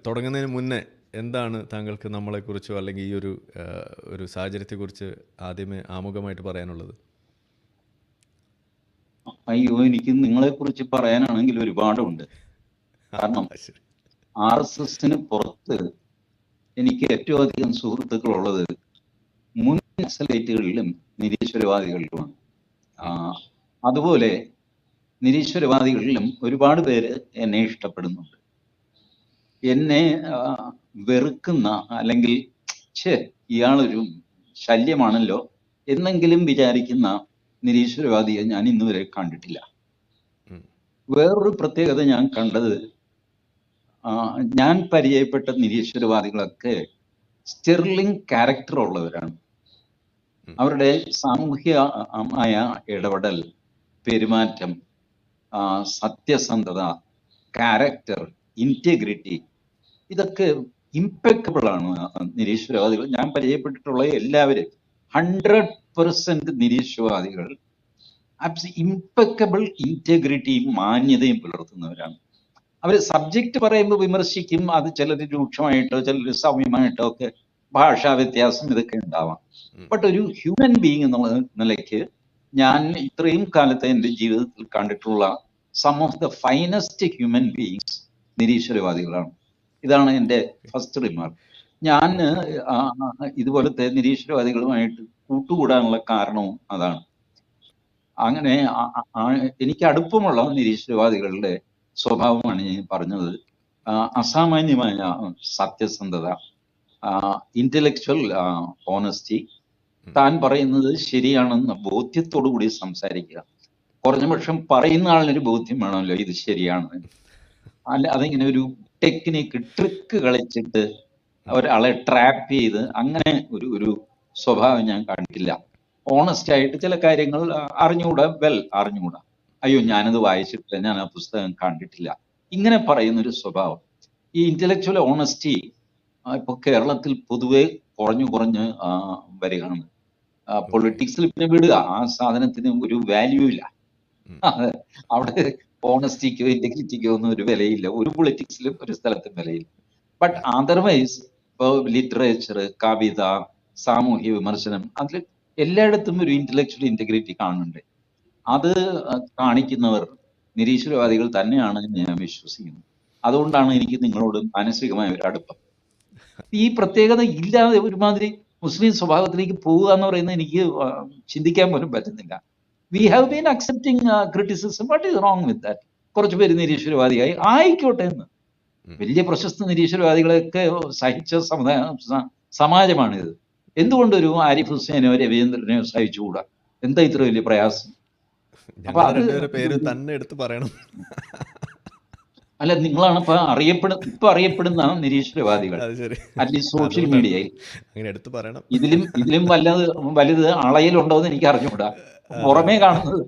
തുടങ്ങുന്നതിന് മുന്നേ എന്താണ് താങ്കൾക്ക് നമ്മളെക്കുറിച്ചോ അല്ലെങ്കിൽ ഈ ഒരു സാഹചര്യത്തെക്കുറിച്ച് ആദ്യമേ ആമുഖമായിട്ട് പറയാനുള്ളത്? അയ്യോ, എനിക്ക് നിങ്ങളെക്കുറിച്ച് പറയാനാണെങ്കിൽ ഒരുപാടുണ്ട്. കാരണം ശരി. RSSന് പുറത്ത് എനിക്ക് ഏറ്റവും അധികം സുഹൃത്തുക്കളുള്ളത് മുൻ നക്സലൈറ്റുകളിലും നിരീശ്വരവാദികളിലുമാണ്. അതുപോലെ നിരീശ്വരവാദികളിലും ഒരുപാട് പേര് എന്നെ ഇഷ്ടപ്പെടുന്നുണ്ട്. എന്നെ വെറുക്കുന്ന അല്ലെങ്കിൽ ഇയാളൊരു ശല്യമാണല്ലോ എന്നെങ്കിലും വിചാരിക്കുന്ന നിരീശ്വരവാദിയെ ഞാൻ ഇന്നുവരെ കണ്ടിട്ടില്ല. വേറൊരു പ്രത്യേകത ഞാൻ കണ്ടത്, ഞാൻ പരിചയപ്പെട്ട നിരീശ്വരവാദികളൊക്കെ സ്റ്റെർലിംഗ് ക്യാരക്ടർ ഉള്ളവരാണ്. അവരുടെ സാമൂഹികമായ ഇടപെടൽ, പെരുമാറ്റം, സത്യസന്ധത, ക്യാരക്ടർ, ഇന്റഗ്രിറ്റി, ഇതൊക്കെ ഇംപെക്കബിൾ ആണ്. നിരീശ്വരവാദികൾ ഞാൻ പരിചയപ്പെട്ടിട്ടുള്ള എല്ലാവരും 100% നിരീശ്വരവാദികൾ ഇംപെക്കബിൾ ഇന്റഗ്രിറ്റിയും മാന്യതയും പുലർത്തുന്നവരാണ്. അവർ സബ്ജക്റ്റ് പറയുമ്പോൾ വിമർശിക്കും. അത് ചിലർ രൂക്ഷമായിട്ടോ ചിലർ സൗമ്യമായിട്ടോ ഒക്കെ ഭാഷാ വ്യത്യാസം ഇതൊക്കെ ഉണ്ടാവാം. ബട്ട് ഒരു ഹ്യൂമൻ ബീയിങ് എന്നുള്ള നിലയ്ക്ക് ഞാൻ ഇത്രയും കാലത്തെ എൻ്റെ ജീവിതത്തിൽ കണ്ടിട്ടുള്ള some of the finest human beings നിരീശ്വരവാദികളാണ്. ഇതാണ് എൻ്റെ ഫസ്റ്റ് റിമാർക്ക്. ഞാൻ ഇതുപോലത്തെ നിരീശ്വരവാദികളുമായിട്ട് കൂട്ടുകൂടാനുള്ള കാരണവും അതാണ്. അങ്ങനെ എനിക്ക് അടുപ്പമുള്ള നിരീശ്വരവാദികളുടെ സ്വഭാവമാണ് ഞാൻ പറഞ്ഞത്. അസാമാന്യമായ സത്യസന്ധത, ഇന്റലക്ച്വൽ ഓണസ്റ്റി, താൻ പറയുന്നത് ശരിയാണെന്ന് ബോധ്യത്തോടു കൂടി സംസാരിക്കുക. കുറഞ്ഞ പക്ഷം പറയുന്ന ആളിനൊരു ബോധ്യം വേണമല്ലോ ഇത് ശരിയാണ്. അല്ല അതിങ്ങനെ ഒരു ടെക്നിക്ക്, ട്രിക്ക് കളിച്ചിട്ട് ഒരാളെ ട്രാപ്പ് ചെയ്ത് അങ്ങനെ ഒരു സ്വഭാവം ഞാൻ കണ്ടിട്ടില്ല. ഓണസ്റ്റ് ആയിട്ട് ചില കാര്യങ്ങൾ അറിഞ്ഞുകൂടാ, അയ്യോ ഞാനത് വായിച്ചിട്ടില്ല, ഞാൻ ആ പുസ്തകം കണ്ടിട്ടില്ല, ഇങ്ങനെ പറയുന്നൊരു സ്വഭാവം. ഈ ഇന്റലക്ച്വൽ ഓണസ്റ്റി ഇപ്പൊ കേരളത്തിൽ പൊതുവെ കുറഞ്ഞു വരികയാണ്. പൊളിറ്റിക്സിൽ പിന്നെ വിടുക, ആ സാധനത്തിന് ഒരു വാല്യൂ ഇല്ല. അവിടെ ഓണസ്റ്റിക്കോ ഇന്റഗ്രിറ്റിക്കോ ഒന്നും ഒരു വിലയില്ല. ഒരു പൊളിറ്റിക്സിലും ഒരു സ്ഥലത്തും വിലയില്ല. ബട്ട് അതർവൈസ് ഇപ്പൊ ലിറ്ററേച്ചർ, കവിത, സാമൂഹ്യ വിമർശനം, അതിൽ എല്ലായിടത്തും ഒരു ഇന്റലക്ച്വൽ ഇന്റഗ്രിറ്റി കാണുന്നുണ്ട്. അത് കാണിക്കുന്നവർ നിരീശ്വരവാദികൾ തന്നെയാണ് ഞാൻ വിശ്വസിക്കുന്നത്. അതുകൊണ്ടാണ് എനിക്ക് നിങ്ങളോട് മാനസികമായ ഒരു അടുപ്പം. ഈ പ്രത്യേകത ഇല്ലാതെ ഒരുമാതിരി മുസ്ലിം സ്വഭാവത്തിലേക്ക് പോവുക എന്ന് പറയുന്നത് എനിക്ക് ചിന്തിക്കാൻ പോലും പറ്റുന്നില്ല. We have been accepting criticism. What is wrong with that? കുറച്ചു പേര് നിരീശ്വരവാദിയായി ആയിക്കോട്ടെ എന്ന്. വലിയ പ്രശസ്ത നിരീശ്വരവാദികളെയൊക്കെ സഹിച്ച സമാജമാണിത്. എന്തുകൊണ്ടൊരു ആരിഫ് ഹുസൈനോ രവീന്ദ്രനെയോ സഹിച്ചുകൂടാ? എന്താ ഇത്ര വലിയ പ്രയാസം? അപ്പൊ അത് പേര് തന്നെ എടുത്ത് പറയണം. അല്ല, നിങ്ങളാണ് ഇപ്പൊ അറിയപ്പെടുന്ന നിരീശ്വരവാദികൾ, അറ്റ്ലീസ്റ്റ് സോഷ്യൽ മീഡിയയിൽ. ഇതിലും വലുത് അളയിലുണ്ടോ എന്ന് എനിക്ക് അറിഞ്ഞുകൂടാ. പുറമേ കാണുന്നത്